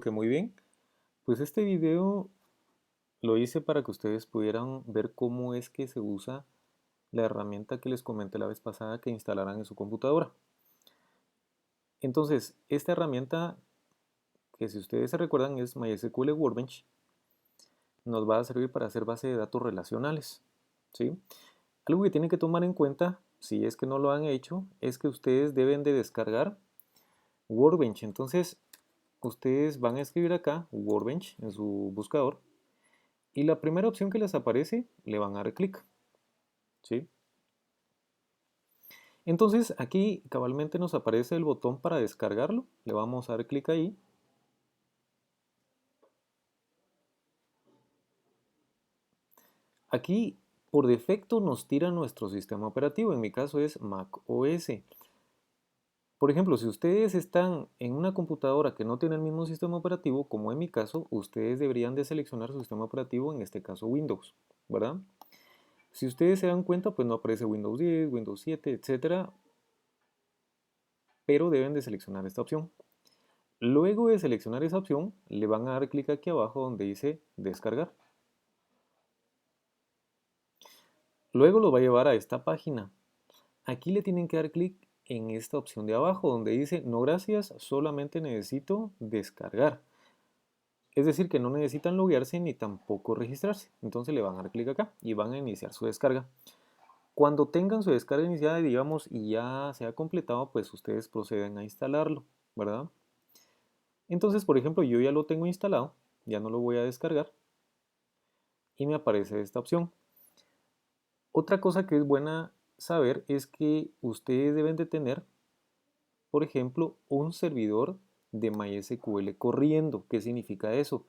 Que muy bien. Pues este video lo hice para que ustedes pudieran ver cómo es que se usa la herramienta que les comenté la vez pasada que instalaran en su computadora. Entonces, esta herramienta, que si ustedes se recuerdan es MySQL Workbench, nos va a servir para hacer base de datos relacionales, ¿sí? Algo que tienen que tomar en cuenta, si es que no lo han hecho, es que ustedes deben de descargar Workbench. Entonces, ustedes van a escribir acá Workbench en su buscador. Y la primera opción que les aparece, le van a dar clic, ¿sí? Entonces aquí cabalmente nos aparece el botón para descargarlo. Le vamos a dar clic ahí. Aquí por defecto nos tira nuestro sistema operativo. En mi caso es Mac OS. Por ejemplo, si ustedes están en una computadora que no tiene el mismo sistema operativo, como en mi caso, ustedes deberían de seleccionar su sistema operativo, en este caso Windows, ¿verdad? Si ustedes se dan cuenta, pues no aparece Windows 10, Windows 7, etcétera, pero deben de seleccionar esta opción. Luego de seleccionar esa opción, le van a dar clic aquí abajo donde dice descargar. Luego lo va a llevar a esta página. Aquí le tienen que dar clic en esta opción de abajo donde dice no gracias, solamente necesito descargar. Es decir, que no necesitan loguearse ni tampoco registrarse. Entonces le van a dar clic acá y van a iniciar su descarga. Cuando tengan su descarga iniciada, digamos, y ya se ha completado, pues ustedes proceden a instalarlo, ¿verdad? Entonces, por ejemplo, yo ya lo tengo instalado, ya no lo voy a descargar y me aparece esta opción. Otra cosa que es buena saber es que ustedes deben de tener, por ejemplo, un servidor de MySQL corriendo. ¿Qué significa eso?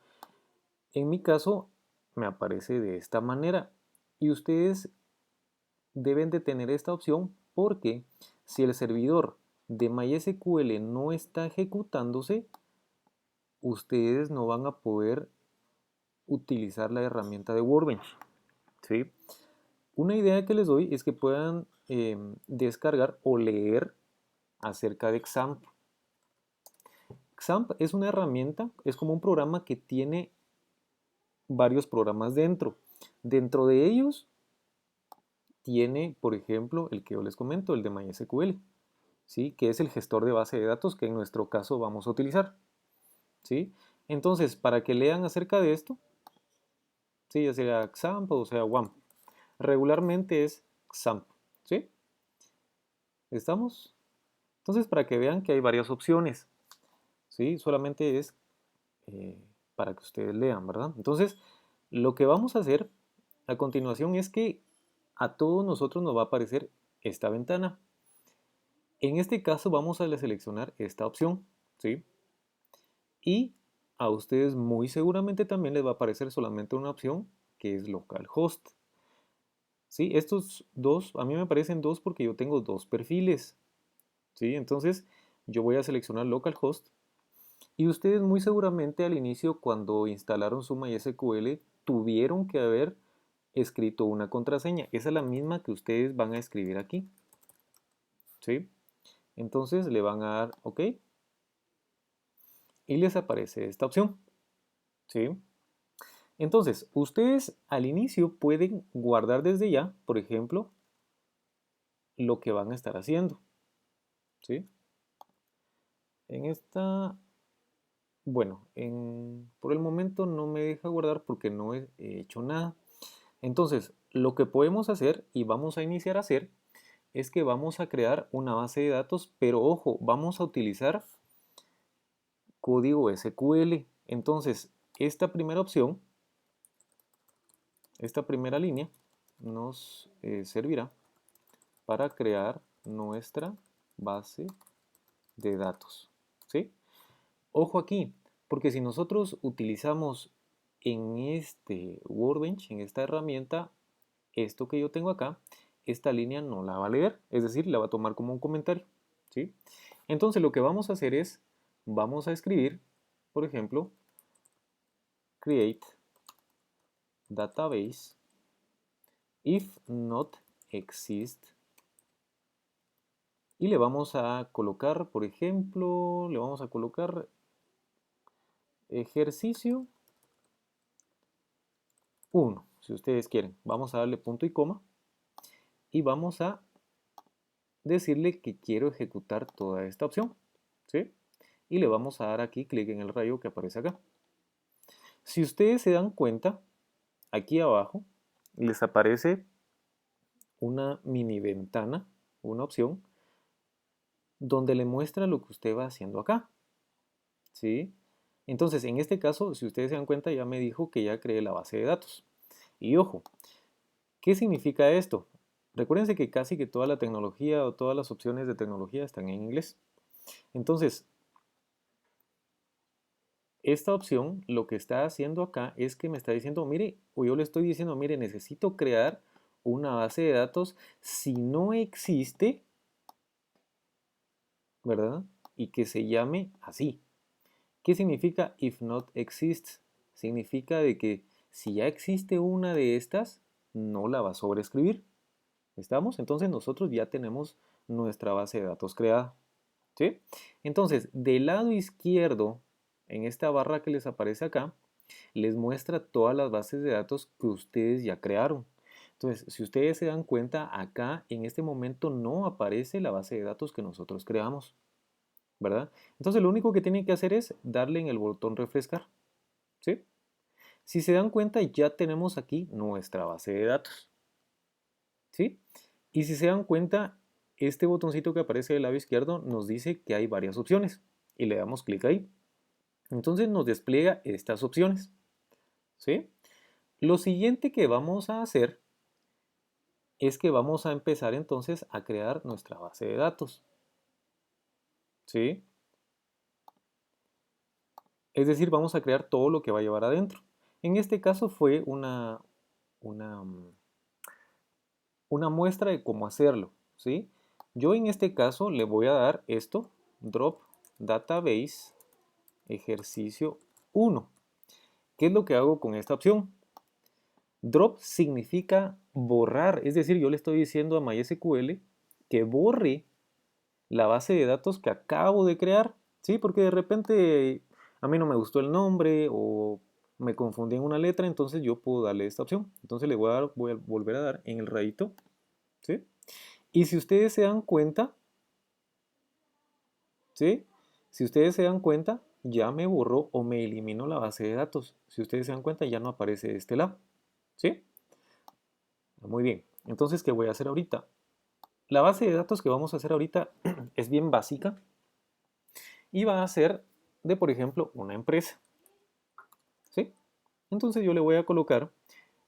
En mi caso, me aparece de esta manera y ustedes deben de tener esta opción porque si el servidor de MySQL no está ejecutándose, ustedes no van a poder utilizar la herramienta de Workbench, ¿sí? Una idea que les doy es que puedan descargar o leer acerca de XAMPP. XAMPP es una herramienta, es como un programa que tiene varios programas dentro. Dentro de ellos tiene, por ejemplo, el que yo les comento, el de MySQL, ¿sí? Que es el gestor de base de datos que en nuestro caso vamos a utilizar, ¿sí? Entonces, para que lean acerca de esto, ¿sí? Ya sea XAMPP o sea WAMP, regularmente es XAMPP, ¿sí? ¿Estamos? Entonces, para que vean que hay varias opciones, ¿sí? Solamente es eh, para que ustedes lean, ¿verdad? Entonces, lo que vamos a hacer a continuación es que a todos nosotros nos va a aparecer esta ventana. En este caso vamos a seleccionar esta opción, ¿sí? Y a ustedes muy seguramente también les va a aparecer solamente una opción que es localhost. ¿Sí? Estos dos, a mí me aparecen dos porque yo tengo dos perfiles, ¿sí? Entonces yo voy a seleccionar localhost. Y ustedes muy seguramente al inicio cuando instalaron su MySQL tuvieron que haber escrito una contraseña. Esa es la misma que ustedes van a escribir aquí, ¿sí? Entonces le van a dar OK y les aparece esta opción, ¿sí? Entonces, ustedes al inicio pueden guardar desde ya, por ejemplo, lo que van a estar haciendo, ¿sí? En esta, bueno, por el momento no me deja guardar porque no he hecho nada. Entonces, lo que podemos hacer y vamos a iniciar a hacer es que vamos a crear una base de datos, pero ojo, vamos a utilizar código SQL. Entonces, esta primera opción, esta primera línea, nos servirá para crear nuestra base de datos, ¿sí? Ojo aquí, porque si nosotros utilizamos en este Workbench, en esta herramienta, esto que yo tengo acá, esta línea no la va a leer, es decir, la va a tomar como un comentario, ¿sí? Entonces lo que vamos a hacer es, vamos a escribir, por ejemplo, create database if not exist y le vamos a colocar, por ejemplo, le vamos a colocar ejercicio 1, si ustedes quieren. Vamos a darle punto y coma y vamos a decirle que quiero ejecutar toda esta opción, ¿sí? Y le vamos a dar aquí clic en el rayo que aparece acá. Si ustedes se dan cuenta, aquí abajo les aparece una mini ventana, una opción, donde le muestra lo que usted va haciendo acá, ¿sí? Entonces, en este caso, si ustedes se dan cuenta, ya me dijo que ya creé la base de datos. Y ojo, ¿qué significa esto? Recuérdense que casi que toda la tecnología o todas las opciones de tecnología están en inglés. Entonces, esta opción lo que está haciendo acá es que me está diciendo, mire, o yo le estoy diciendo, mire, necesito crear una base de datos si no existe, ¿verdad? Y que se llame así. ¿Qué significa if not exists? Significa de que si ya existe una de estas, no la va a sobreescribir. ¿Estamos? Entonces nosotros ya tenemos nuestra base de datos creada. ¿Sí? Entonces, del lado izquierdo, en esta barra que les aparece acá, les muestra todas las bases de datos que ustedes ya crearon. Entonces, si ustedes se dan cuenta, acá en este momento no aparece la base de datos que nosotros creamos, ¿verdad? Entonces, lo único que tienen que hacer es darle en el botón refrescar, ¿sí? Si se dan cuenta, ya tenemos aquí nuestra base de datos, ¿sí? Y si se dan cuenta, este botoncito que aparece del lado izquierdo nos dice que hay varias opciones y le damos clic ahí. Entonces nos despliega estas opciones, ¿sí? Lo siguiente que vamos a hacer es que vamos a empezar entonces a crear nuestra base de datos, ¿sí? Es decir, vamos a crear todo lo que va a llevar adentro. En este caso fue una, una muestra de cómo hacerlo, ¿sí? Yo en este caso le voy a dar esto, drop database ejercicio 1. ¿Qué es lo que hago con esta opción? Drop significa borrar, es decir, yo le estoy diciendo a MySQL que borre la base de datos que acabo de crear, ¿sí? Porque de repente a mí no me gustó el nombre o me confundí en una letra, entonces yo puedo darle esta opción. Entonces le voy a volver a dar en el rayito, ¿sí? Y si ustedes se dan cuenta, ¿sí? Si ustedes se dan cuenta, ya me borró o me eliminó la base de datos. Si ustedes se dan cuenta, ya no aparece de este lado, ¿sí? Muy bien. Entonces, ¿qué voy a hacer ahorita? La base de datos que vamos a hacer ahorita es bien básica y va a ser de, por ejemplo, una empresa, ¿sí? Entonces yo le voy a colocar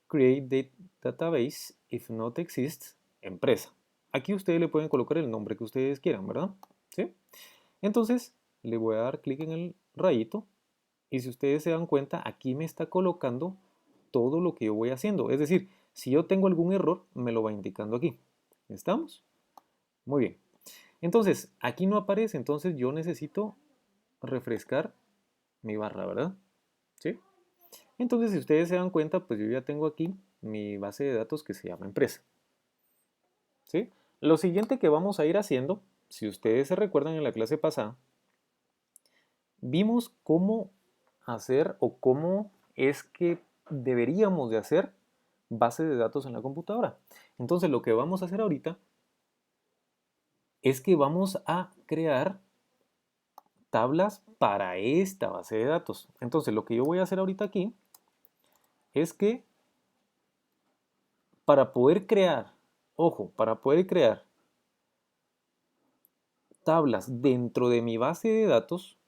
create database if not exists empresa. Aquí ustedes le pueden colocar el nombre que ustedes quieran, ¿verdad? ¿Sí? Entonces le voy a dar clic en el rayito y si ustedes se dan cuenta, aquí me está colocando todo lo que yo voy haciendo. Es decir, si yo tengo algún error, me lo va indicando aquí. ¿Estamos? Muy bien. Entonces, aquí no aparece, entonces yo necesito refrescar mi barra, ¿verdad? ¿Sí? Entonces, si ustedes se dan cuenta, pues yo ya tengo aquí mi base de datos que se llama empresa. ¿Sí? Lo siguiente que vamos a ir haciendo, si ustedes se recuerdan en la clase pasada, vimos cómo hacer o cómo es que deberíamos de hacer base de datos en la computadora. Entonces, lo que vamos a hacer ahorita es que vamos a crear tablas para esta base de datos. Entonces, lo que yo voy a hacer ahorita aquí es que para poder crear, ojo, para poder crear tablas dentro de mi base de datos,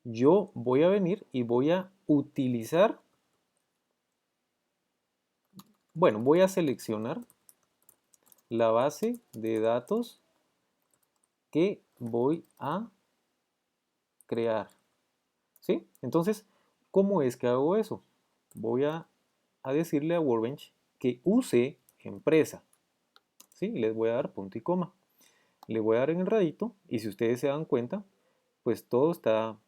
yo voy a venir y voy a utilizar, bueno, voy a seleccionar la base de datos que voy a crear, ¿sí? Entonces, ¿cómo es que hago eso? Voy a decirle a Workbench que use empresa, ¿sí? Les voy a dar punto y coma. Le voy a dar en el radito y si ustedes se dan cuenta, pues todo está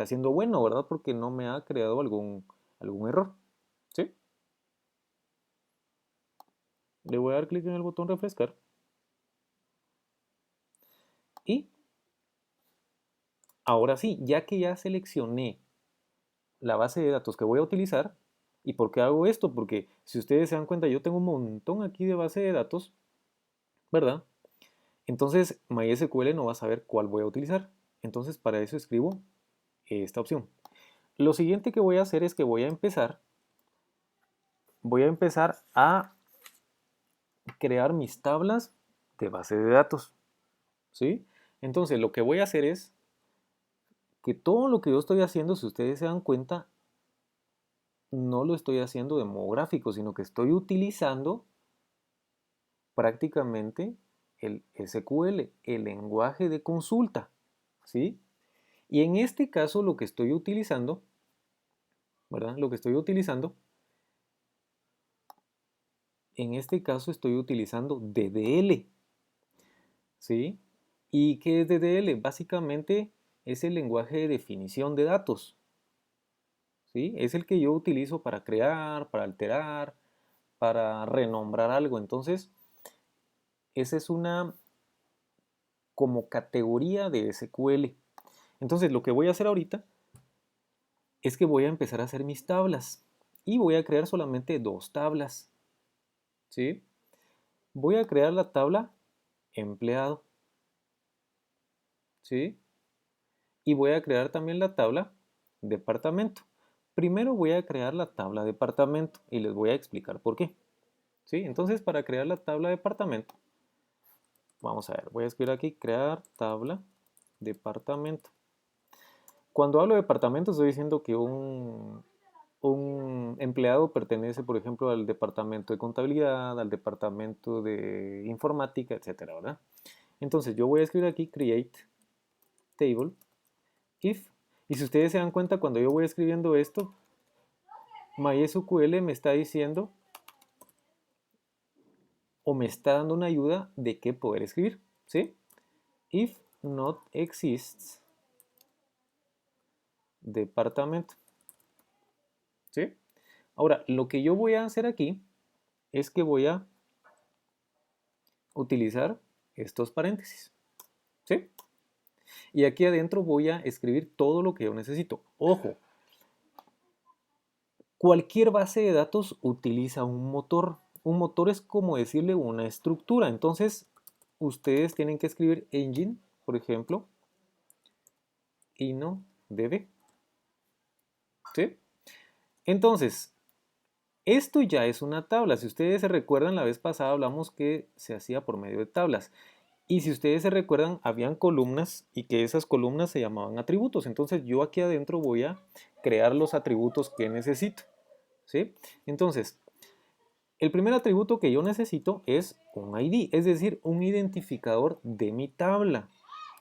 siendo bueno, ¿verdad? Porque no me ha creado algún error, ¿sí? Le voy a dar clic en el botón refrescar y Ahora sí, ya que ya seleccioné la base de datos que voy a utilizar, ¿y por qué hago esto? Porque si ustedes se dan cuenta, yo tengo un montón aquí de base de datos, ¿verdad? Entonces MySQL no va a saber cuál voy a utilizar. Entonces para eso escribo esta opción. Lo siguiente que voy a hacer es que voy a empezar a crear mis tablas de base de datos, ¿sí? Entonces lo que voy a hacer es que todo lo que yo estoy haciendo, si ustedes se dan cuenta, no lo estoy haciendo de modo gráfico, sino que estoy utilizando prácticamente el SQL, el lenguaje de consulta, ¿sí? Y en este caso lo que estoy utilizando, ¿verdad? Lo que estoy utilizando, en este caso estoy utilizando DDL, ¿sí? ¿Y qué es DDL? Básicamente es el lenguaje de definición de datos, ¿sí? Es el que yo utilizo para crear, para alterar, para renombrar algo. Entonces, esa es una como categoría de SQL. Entonces, lo que voy a hacer ahorita es que voy a empezar a hacer mis tablas y voy a crear solamente dos tablas, ¿sí? Voy a crear la tabla empleado, ¿sí? Y voy a crear también la tabla departamento. Primero voy a crear la tabla departamento y les voy a explicar por qué, ¿sí? Entonces, para crear la tabla departamento, vamos a ver, voy a escribir aquí crear tabla departamento. Cuando hablo de departamento estoy diciendo que un empleado pertenece, por ejemplo, al departamento de contabilidad, al departamento de informática, etcétera, ¿verdad? Entonces yo voy a escribir aquí create table if, y si ustedes se dan cuenta cuando yo voy escribiendo esto, MySQL me está diciendo o me está dando una ayuda de qué poder escribir, ¿sí? If not exists departamento, ¿sí? Ahora, lo que yo voy a hacer aquí es que voy a utilizar estos paréntesis, ¿sí? Y aquí adentro voy a escribir todo lo que yo necesito. Ojo, cualquier base de datos utiliza un motor. Un motor es como decirle una estructura. Entonces, ustedes tienen que escribir engine, por ejemplo, y no db, ¿sí? Entonces, esto ya es una tabla. Si ustedes se recuerdan, la vez pasada hablamos que se hacía por medio de tablas. Y si ustedes se recuerdan, habían columnas y que esas columnas se llamaban atributos. Entonces yo aquí adentro voy a crear los atributos que necesito, ¿sí? Entonces, el primer atributo que yo necesito es un ID, es decir, un identificador de mi tabla,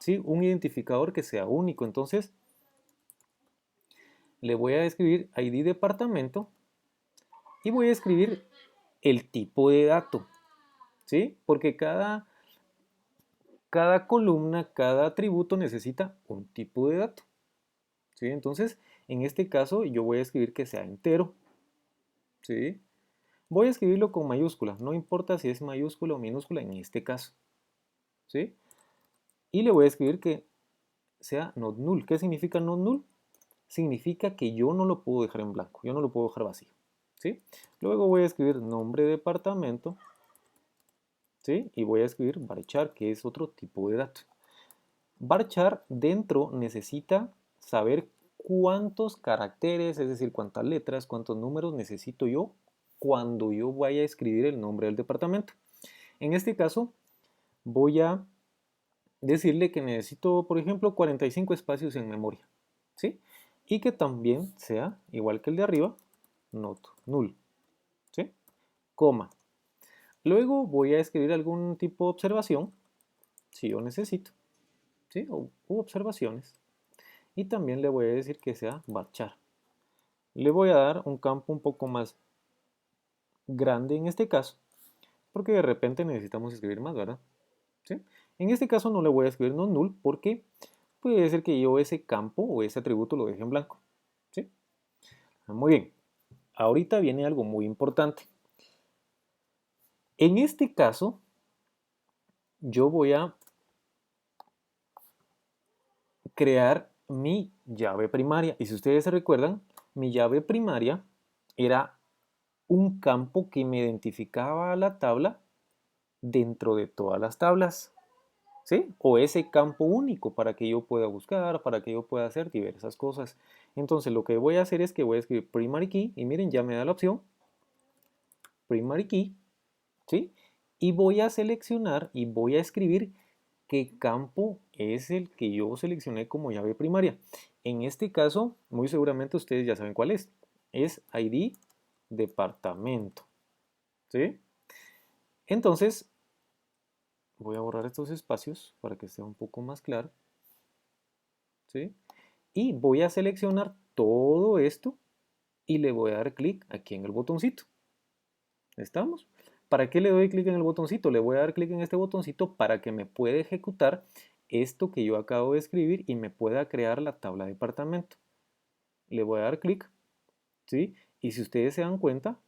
¿sí? Un identificador que sea único. Entonces, le voy a escribir ID departamento y voy a escribir el tipo de dato, ¿sí? Porque cada columna, cada atributo necesita un tipo de dato, ¿sí? Entonces, en este caso yo voy a escribir que sea entero, ¿sí? Voy a escribirlo con mayúscula, no importa si es mayúscula o minúscula en este caso, ¿sí? Y le voy a escribir que sea not null. ¿Qué significa not null? Significa que yo no lo puedo dejar en blanco, yo no lo puedo dejar vacío, ¿sí? Luego voy a escribir nombre de departamento, ¿sí? Y voy a escribir varchar, que es otro tipo de dato. Varchar dentro necesita saber cuántos caracteres, es decir, cuántas letras, cuántos números necesito yo cuando yo vaya a escribir el nombre del departamento. En este caso, voy a decirle que necesito, por ejemplo, 45 espacios en memoria, ¿sí? Y que también sea, igual que el de arriba, not null, ¿sí? Coma. Luego voy a escribir algún tipo de observación, si yo necesito, ¿sí? U observaciones. Y también le voy a decir que sea varchar. Le voy a dar un campo un poco más grande en este caso, porque de repente necesitamos escribir más, ¿verdad? ¿Sí? En este caso no le voy a escribir no null porque puede ser que yo ese campo o ese atributo lo deje en blanco, ¿sí? Muy bien, ahorita viene algo muy importante. En este caso, yo voy a crear mi llave primaria. Y si ustedes se recuerdan, mi llave primaria era un campo que me identificaba la tabla dentro de todas las tablas. ¿Sí? O ese campo único para que yo pueda buscar, para que yo pueda hacer diversas cosas. Entonces lo que voy a hacer es que voy a escribir primary key y miren, ya me da la opción primary key, ¿sí? Y voy a seleccionar y voy a escribir qué campo es el que yo seleccioné como llave primaria. En este caso, muy seguramente ustedes ya saben cuál es. Es ID departamento, ¿sí? Entonces, voy a borrar estos espacios para que sea un poco más claro, ¿sí? Y voy a seleccionar todo esto y le voy a dar clic aquí en el botoncito. ¿Estamos? ¿Para qué le doy clic en el botoncito? Le voy a dar clic en este botoncito para que me pueda ejecutar esto que yo acabo de escribir y me pueda crear la tabla de departamento. Le voy a dar clic, ¿sí? Y si ustedes se dan cuenta,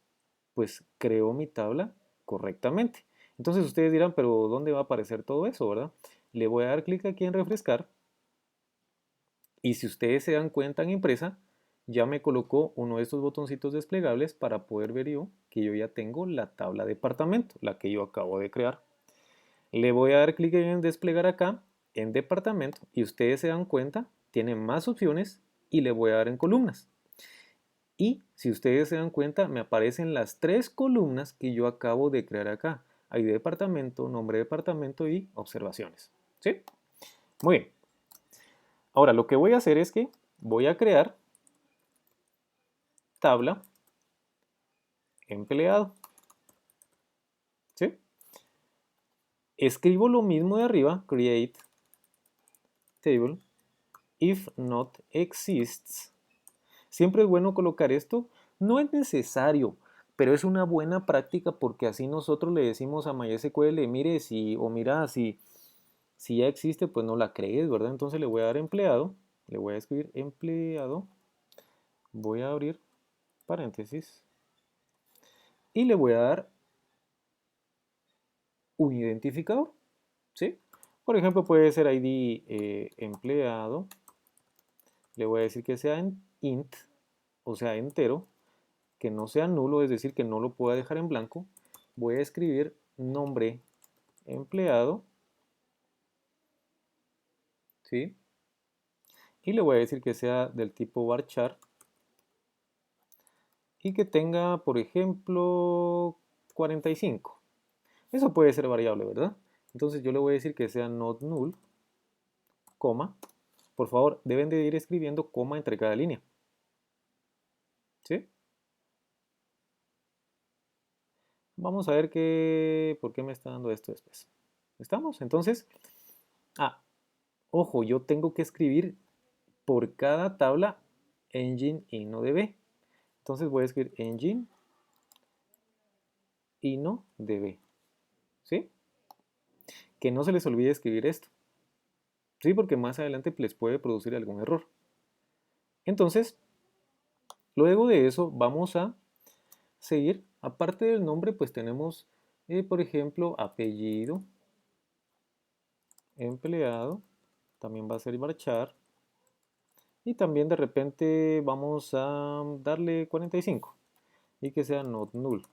pues creo mi tabla correctamente. Entonces ustedes dirán, pero ¿dónde va a aparecer todo eso, verdad? Le voy a dar clic aquí en refrescar. Y si ustedes se dan cuenta en impresa, ya me colocó uno de estos botoncitos desplegables para poder ver yo que yo ya tengo la tabla de departamento, la que yo acabo de crear. Le voy a dar clic en desplegar acá, en departamento, y ustedes se dan cuenta, tiene más opciones y le voy a dar en columnas. Y si ustedes se dan cuenta, me aparecen las tres columnas que yo acabo de crear acá. Hay departamento, nombre de departamento y observaciones. ¿Sí? Muy bien. Ahora lo que voy a hacer es que voy a crear tabla empleado. ¿Sí? Escribo lo mismo de arriba, create table, if not exists. Siempre es bueno colocar esto. No es necesario, pero es una buena práctica porque así nosotros le decimos a MySQL, mire, si, o mira, si ya existe, pues no la crees, ¿verdad? Entonces le voy a dar empleado, le voy a escribir empleado, voy a abrir paréntesis y le voy a dar un identificador, ¿sí? Por ejemplo, puede ser ID empleado, le voy a decir que sea en int, o sea, entero, que no sea nulo, es decir, que no lo pueda dejar en blanco. Voy a escribir nombre empleado, ¿sí? Y le voy a decir que sea del tipo varchar y que tenga, por ejemplo, 45. Eso puede ser variable, ¿verdad? Entonces yo le voy a decir que sea not null, coma. Por favor, deben de ir escribiendo coma entre cada línea, ¿sí? Vamos a ver por qué me está dando esto después. ¿Estamos? Entonces, ojo, yo tengo que escribir por cada tabla engine InnoDB. Entonces voy a escribir engine InnoDB, ¿sí? Que no se les olvide escribir esto, ¿sí? Porque más adelante les puede producir algún error. Entonces, luego de eso vamos a seguir. Aparte del nombre, pues tenemos, por ejemplo, apellido, empleado, también va a ser varchar. Y también de repente vamos a darle 45 y que sea not null.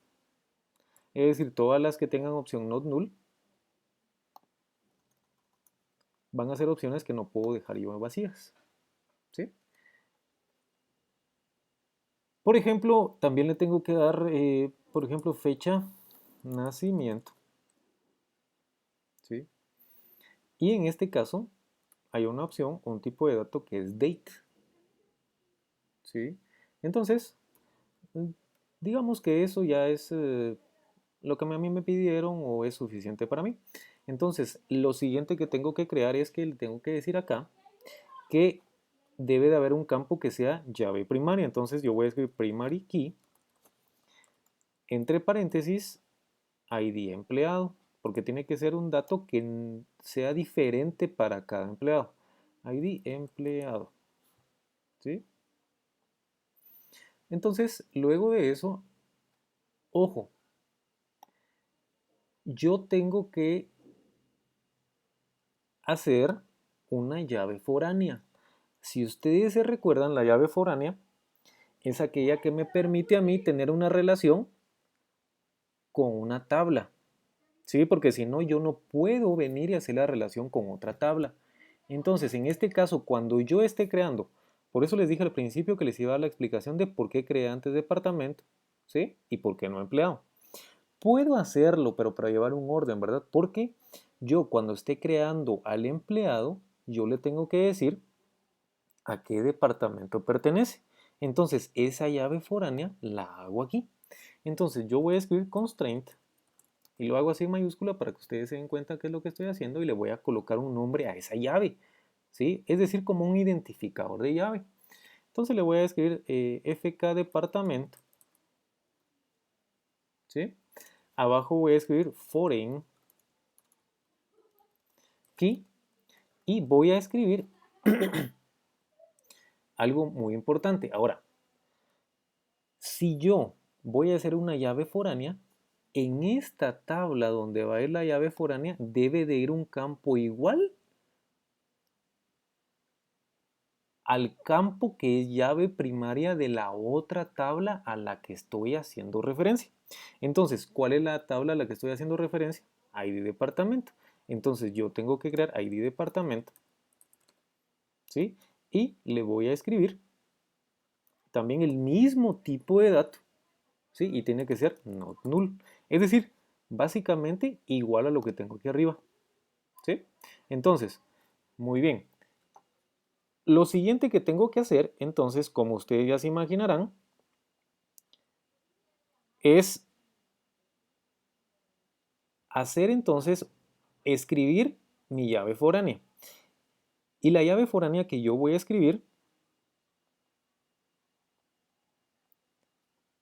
Es decir, todas las que tengan opción not null van a ser opciones que no puedo dejar yo vacías, ¿sí? Por ejemplo, también le tengo que dar, por ejemplo, fecha, nacimiento, ¿sí? Y en este caso hay una opción, un tipo de dato que es date, ¿sí? Entonces, mm, digamos que eso ya es lo que a mí me pidieron o es suficiente para mí. Entonces, lo siguiente que tengo que crear es que le tengo que decir acá que debe de haber un campo que sea llave primaria. Entonces yo voy a escribir primary key, entre paréntesis, ID empleado, porque tiene que ser un dato que sea diferente para cada empleado. ID empleado, ¿sí? Entonces, luego de eso, ojo, yo tengo que hacer una llave foránea. Si ustedes se recuerdan, la llave foránea es aquella que me permite a mí tener una relación con una tabla. ¿Sí? Porque si no, yo no puedo venir y hacer la relación con otra tabla. Entonces, en este caso, cuando yo esté creando, por eso les dije al principio que les iba a dar la explicación de por qué creé antes departamento, ¿sí? Y por qué no empleado. Puedo hacerlo, pero para llevar un orden, ¿verdad? Porque yo cuando esté creando al empleado, yo le tengo que decir a qué departamento pertenece. Entonces, esa llave foránea la hago aquí. Entonces, yo voy a escribir constraint y lo hago así en mayúscula para que ustedes se den cuenta qué es lo que estoy haciendo y le voy a colocar un nombre a esa llave, ¿sí? Es decir, como un identificador de llave. Entonces le voy a escribir fk departamento, ¿sí? Abajo voy a escribir foreign key y voy a escribir algo muy importante. Ahora, si yo voy a hacer una llave foránea, en esta tabla donde va a ir la llave foránea debe de ir un campo igual al campo que es llave primaria de la otra tabla a la que estoy haciendo referencia. Entonces, ¿cuál es la tabla a la que estoy haciendo referencia? ID departamento. Entonces yo tengo que crear ID departamento, ¿sí? Y le voy a escribir también el mismo tipo de dato, ¿sí? Y tiene que ser not null. Es decir, básicamente igual a lo que tengo aquí arriba, ¿sí? Entonces, muy bien. Lo siguiente que tengo que hacer, entonces, como ustedes ya se imaginarán, es hacer entonces, escribir mi llave foránea. Y la llave foránea que yo voy a escribir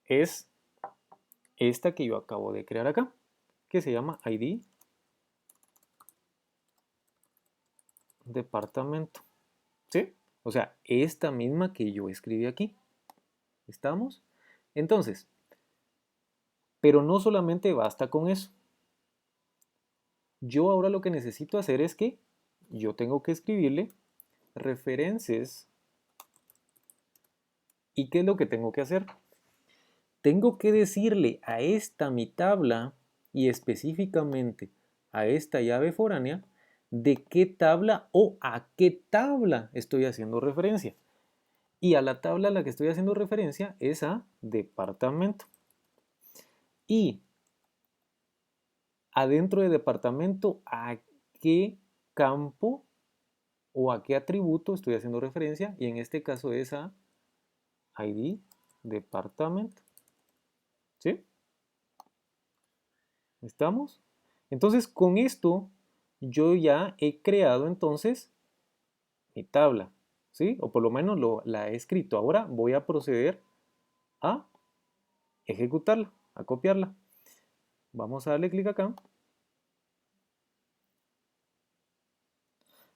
es esta que yo acabo de crear acá, que se llama ID departamento. ¿Sí? O sea, esta misma que yo escribí aquí. ¿Estamos? Entonces, pero no solamente basta con eso. Yo ahora lo que necesito hacer es que yo tengo que escribirle referencias. ¿Y qué es lo que tengo que hacer? Tengo que decirle a esta mi tabla y específicamente a esta llave foránea de qué tabla o a qué tabla estoy haciendo referencia. Y a la tabla a la que estoy haciendo referencia es a departamento. Y adentro de departamento, ¿a qué campo o a qué atributo estoy haciendo referencia? Y en este caso es a ID departamento. ¿Sí? ¿Estamos? Entonces, con esto yo ya he creado entonces mi tabla, ¿sí? O por lo menos la he escrito. Ahora voy a proceder a ejecutarla, a copiarla. Vamos a darle clic acá.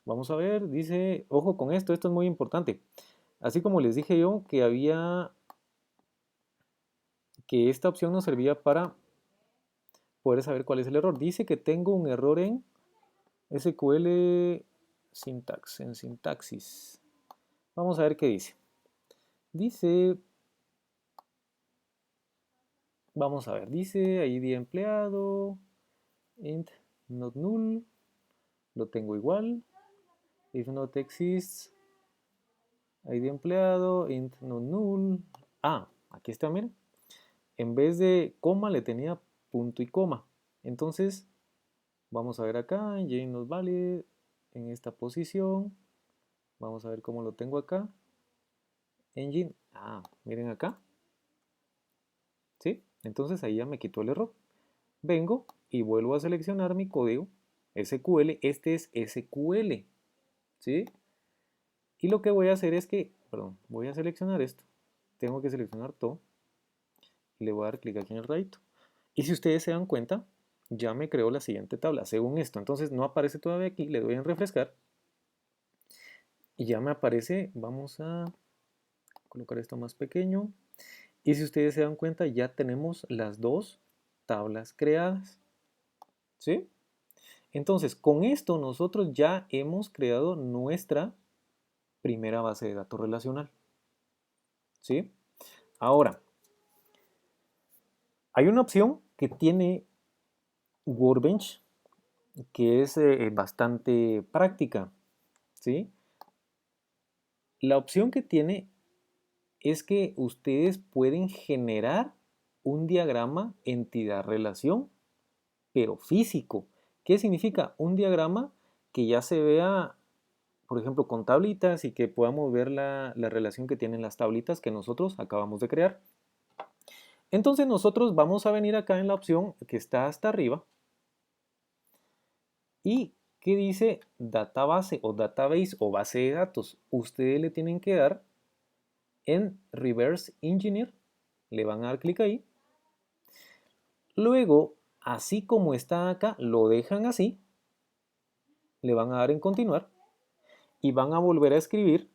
Vamos a ver, dice, ojo con esto, esto es muy importante. Así como les dije yo que esta opción nos servía para poder saber cuál es el error. Dice que tengo un error en SQL en sintaxis. Vamos a ver qué dice. Dice, vamos a ver, dice ID empleado, int not null, lo tengo igual, if not exists, ID empleado, int not null. Ah, aquí está, miren. En vez de coma le tenía punto y coma. Entonces, vamos a ver acá, en not valid, en esta posición. Vamos a ver cómo lo tengo acá. Engine, miren acá. ¿Sí? Entonces ahí ya me quitó el error. Vengo y vuelvo a seleccionar mi código SQL. Este es SQL. ¿Sí? Y lo que voy a hacer es que, perdón, voy a seleccionar esto. Tengo que seleccionar todo. Y le voy a dar clic aquí en el rayito. Y si ustedes se dan cuenta, ya me creó la siguiente tabla según esto. Entonces no aparece todavía aquí. Le doy en refrescar. Y ya me aparece, vamos a colocar esto más pequeño. Y si ustedes se dan cuenta, ya tenemos las dos tablas creadas. ¿Sí? Entonces, con esto nosotros ya hemos creado nuestra primera base de datos relacional. ¿Sí? Ahora, hay una opción que tiene Workbench que es bastante práctica. ¿Sí? La opción que tiene es que ustedes pueden generar un diagrama entidad-relación, pero físico. ¿Qué significa? Un diagrama que ya se vea, por ejemplo, con tablitas y que podamos ver la relación que tienen las tablitas que nosotros acabamos de crear. Entonces nosotros vamos a venir acá en la opción que está hasta arriba y que dice database o database o base de datos. Ustedes le tienen que dar en Reverse Engineer, le van a dar clic ahí. Luego, así como está acá, lo dejan así, le van a dar en continuar y van a volver a escribir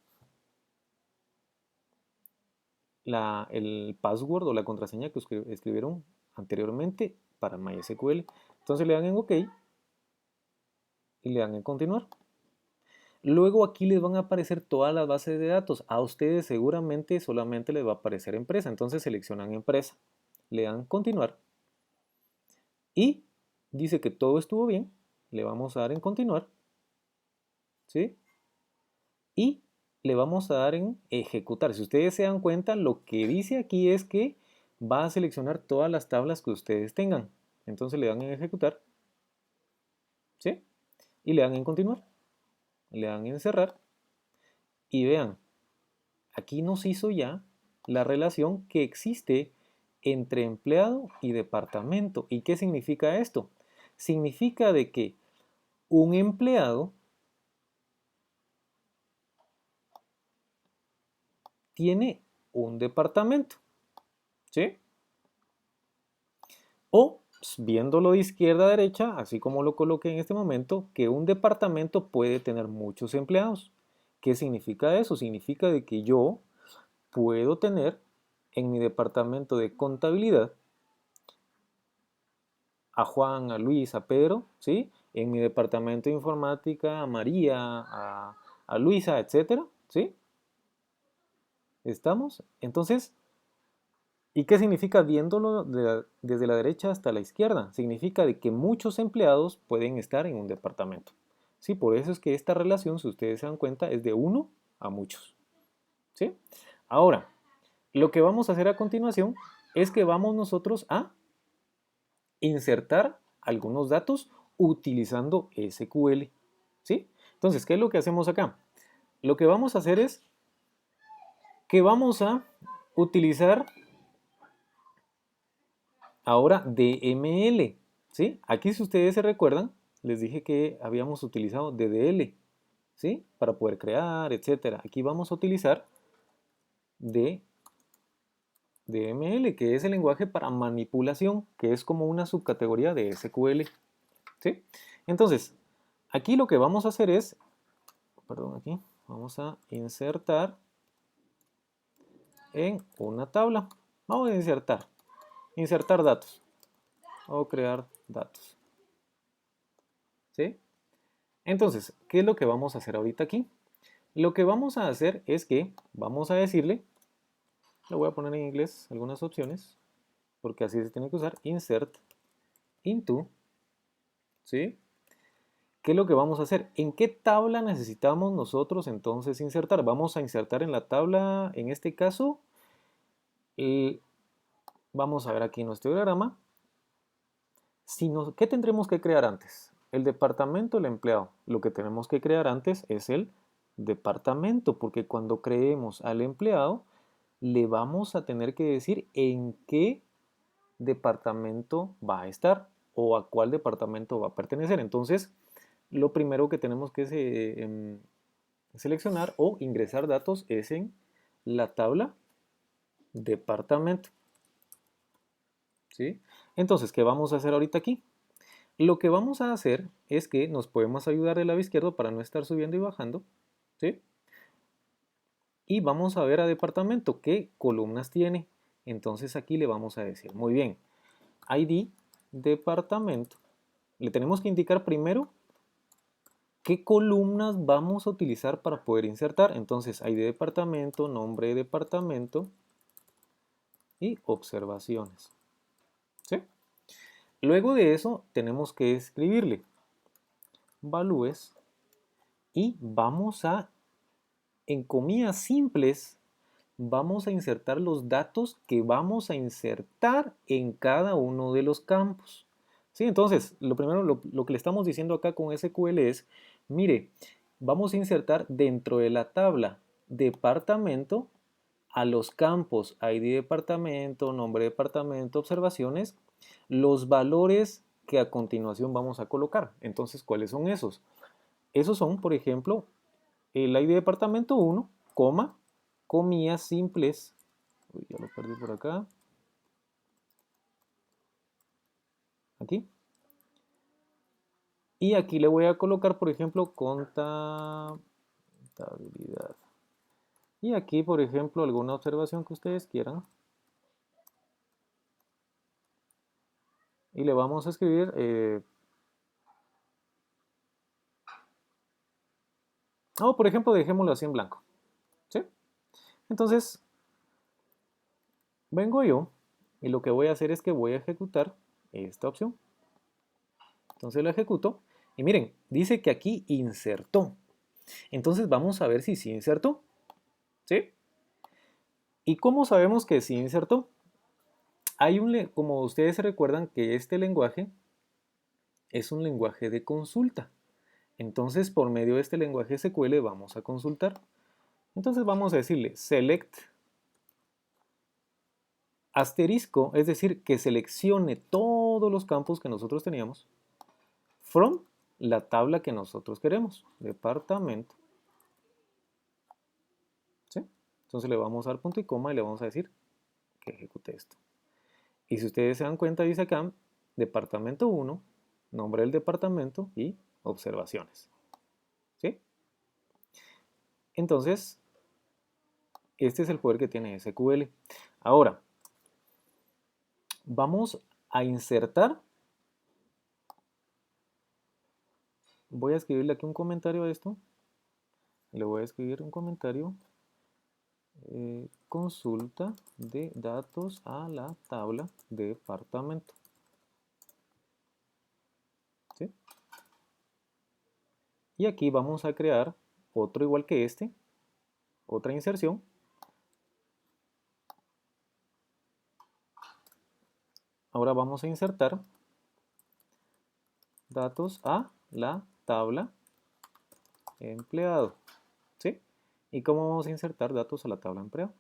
el password o la contraseña que escribieron anteriormente para MySQL. Entonces le dan en OK y le dan en continuar. Luego aquí les van a aparecer todas las bases de datos. A ustedes seguramente solamente les va a aparecer empresa. Entonces seleccionan empresa, le dan continuar y dice que todo estuvo bien. Le vamos a dar en continuar. ¿Sí? Y le vamos a dar en ejecutar. Si ustedes se dan cuenta, lo que dice aquí es que va a seleccionar todas las tablas que ustedes tengan. Entonces le dan en ejecutar, ¿sí? Y le dan en continuar, le dan en cerrar y vean, aquí nos hizo ya la relación que existe entre empleado y departamento. ¿Y qué significa esto? Significa de que un empleado tiene un departamento, ¿sí? O viéndolo de izquierda a derecha, así como lo coloqué en este momento, que un departamento puede tener muchos empleados. ¿Qué significa eso? Significa de que yo puedo tener en mi departamento de contabilidad a Juan, a Luis, a Pedro, ¿sí? En mi departamento de informática a María, a Luisa, etcétera, ¿sí? ¿Estamos? Entonces, ¿y qué significa viéndolo desde la derecha hasta la izquierda? Significa de que muchos empleados pueden estar en un departamento. Sí, por eso es que esta relación, si ustedes se dan cuenta, es de uno a muchos. ¿Sí? Ahora, lo que vamos a hacer a continuación es que vamos nosotros a insertar algunos datos utilizando SQL. ¿Sí? Entonces, ¿qué es lo que hacemos acá? Lo que vamos a hacer es que vamos a utilizar ahora DML, ¿sí? Aquí si ustedes se recuerdan, les dije que habíamos utilizado DDL, ¿sí? Para poder crear, etcétera. Aquí vamos a utilizar DML, que es el lenguaje para manipulación, que es como una subcategoría de SQL, ¿sí? Entonces, aquí lo que vamos a hacer es, perdón, aquí, vamos a insertar en una tabla. Vamos a insertar datos o crear datos, ¿sí? Entonces, ¿qué es lo que vamos a hacer ahorita aquí? Lo que vamos a hacer es que vamos a decirle, lo voy a poner en inglés algunas opciones, porque así se tiene que usar, insert into, ¿sí? ¿Qué es lo que vamos a hacer? ¿En qué tabla necesitamos nosotros entonces insertar? Vamos a insertar en la tabla, en este caso, vamos a ver aquí nuestro diagrama. ¿Qué tendremos que crear antes? El departamento, el empleado. Lo que tenemos que crear antes es el departamento, porque cuando creemos al empleado, le vamos a tener que decir en qué departamento va a estar o a cuál departamento va a pertenecer. Entonces, lo primero que tenemos que seleccionar o ingresar datos es en la tabla departamento. ¿Sí? Entonces, ¿qué vamos a hacer ahorita aquí? Lo que vamos a hacer es que nos podemos ayudar del lado izquierdo para no estar subiendo y bajando, ¿sí? Y vamos a ver a departamento qué columnas tiene. Entonces aquí le vamos a decir, muy bien, ID departamento. Le tenemos que indicar primero ¿qué columnas vamos a utilizar para poder insertar? Entonces, ID de departamento, nombre de departamento y observaciones. ¿Sí? Luego de eso, tenemos que escribirle valúes y vamos a, en comillas simples, vamos a insertar los datos que vamos a insertar en cada uno de los campos. ¿Sí? Entonces, lo primero, lo que le estamos diciendo acá con SQL es, mire, vamos a insertar dentro de la tabla departamento a los campos ID departamento, nombre de departamento, observaciones, los valores que a continuación vamos a colocar. Entonces, ¿cuáles son esos? Esos son, por ejemplo, el ID departamento 1, coma, comillas simples. Uy, ya lo perdí por acá. Aquí. Y aquí le voy a colocar, por ejemplo, contabilidad. Y aquí, por ejemplo, alguna observación que ustedes quieran. Y le vamos a escribir, por ejemplo, dejémoslo así en blanco. ¿Sí? Entonces, vengo yo y lo que voy a hacer es que voy a ejecutar esta opción. Entonces lo ejecuto y miren, dice que aquí insertó. Entonces vamos a ver si sí insertó. ¿Sí? ¿Y cómo sabemos que sí insertó? Como ustedes se recuerdan que este lenguaje es un lenguaje de consulta. Entonces por medio de este lenguaje SQL vamos a consultar. Entonces vamos a decirle select asterisco, es decir, que seleccione todos los campos que nosotros teníamos from la tabla que nosotros queremos, departamento. ¿Sí? Entonces le vamos a dar punto y coma y le vamos a decir que ejecute esto. Y si ustedes se dan cuenta, dice acá, departamento 1, nombre del departamento y observaciones. ¿Sí? Entonces, este es el poder que tiene SQL. Ahora, vamos a insertar. Voy a escribirle aquí un comentario a esto. Le voy a escribir un comentario. Consulta de datos a la tabla de departamento. ¿Sí? Y aquí vamos a crear otro igual que este, otra inserción. Ahora vamos a insertar datos a la tabla empleado. ¿Sí? ¿Y cómo vamos a insertar datos a la tabla empleado?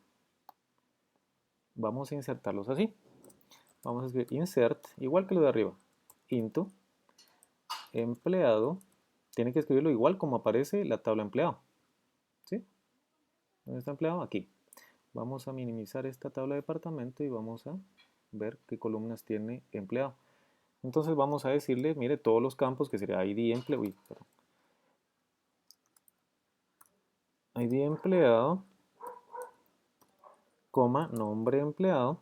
Vamos a insertarlos así. Vamos a escribir insert, igual que lo de arriba, into empleado. Tiene que escribirlo igual como aparece la tabla empleado. ¿Sí? ¿Dónde está empleado? Aquí. Vamos a minimizar esta tabla de departamento y vamos a ver qué columnas tiene empleado. Entonces vamos a decirle, mire, todos los campos que sería ID empleado, ID empleado, coma, nombre empleado,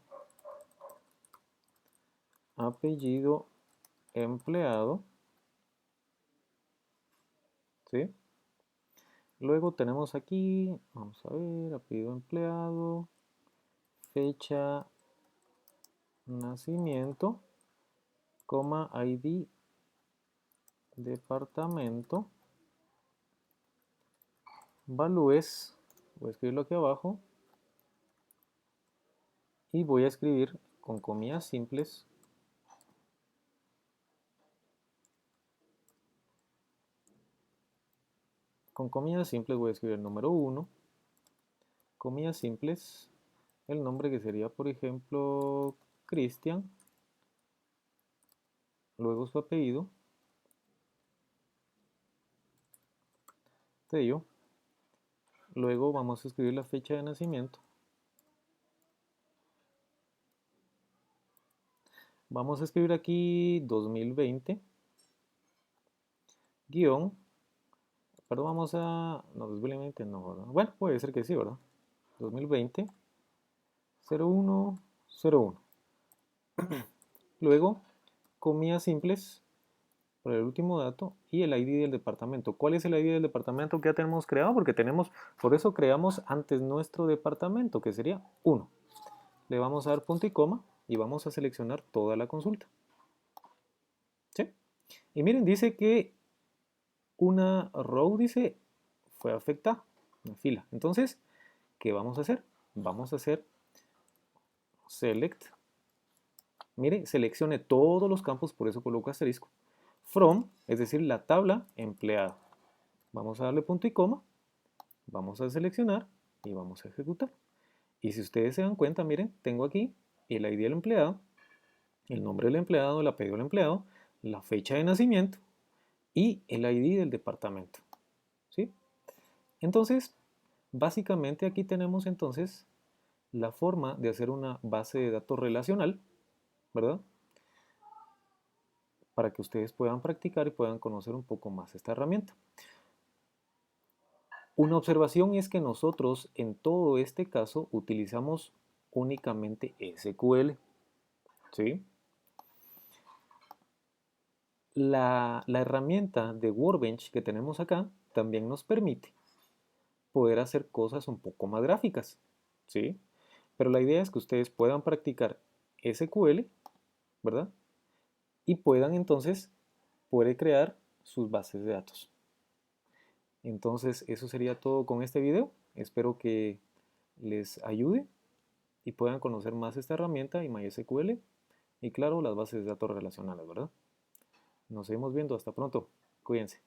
apellido empleado, ¿sí? Luego tenemos aquí, vamos a ver, apellido empleado, fecha, nacimiento, coma, ID, departamento, valúes, voy a escribirlo aquí abajo, y voy a escribir con comillas simples, voy a escribir el número 1, comillas simples, el nombre que sería, por ejemplo, Cristian, luego su apellido, Tello, luego vamos a escribir la fecha de nacimiento, vamos a escribir aquí 2020, guión, pero vamos a, no, 2020 no, ¿verdad? Bueno, puede ser que sí, ¿verdad? 2020, 0101. Luego, comillas simples, por el último dato y el ID del departamento. ¿Cuál es el ID del departamento que ya tenemos creado? Porque por eso creamos antes nuestro departamento, que sería 1. Le vamos a dar punto y coma y vamos a seleccionar toda la consulta. ¿Sí? Y miren, dice que una row, dice, fue afectada, una fila. Entonces, ¿qué vamos a hacer? Vamos a hacer select. Mire, seleccione todos los campos, por eso coloco asterisco. From, es decir, la tabla empleado. Vamos a darle punto y coma, vamos a seleccionar y vamos a ejecutar. Y si ustedes se dan cuenta, miren, tengo aquí el ID del empleado, el nombre del empleado, el apellido del empleado, la fecha de nacimiento y el ID del departamento. ¿Sí? Entonces, básicamente aquí tenemos entonces la forma de hacer una base de datos relacional, ¿verdad? Para que ustedes puedan practicar y puedan conocer un poco más esta herramienta. Una observación es que nosotros en todo este caso utilizamos únicamente SQL. ¿Sí? La herramienta de Workbench que tenemos acá también nos permite poder hacer cosas un poco más gráficas. ¿Sí? Pero la idea es que ustedes puedan practicar SQL, ¿verdad? Y puedan entonces poder crear sus bases de datos. Entonces eso sería todo con este video. Espero que les ayude y puedan conocer más esta herramienta y MySQL y claro las bases de datos relacionales, ¿verdad? Nos seguimos viendo, hasta pronto, cuídense.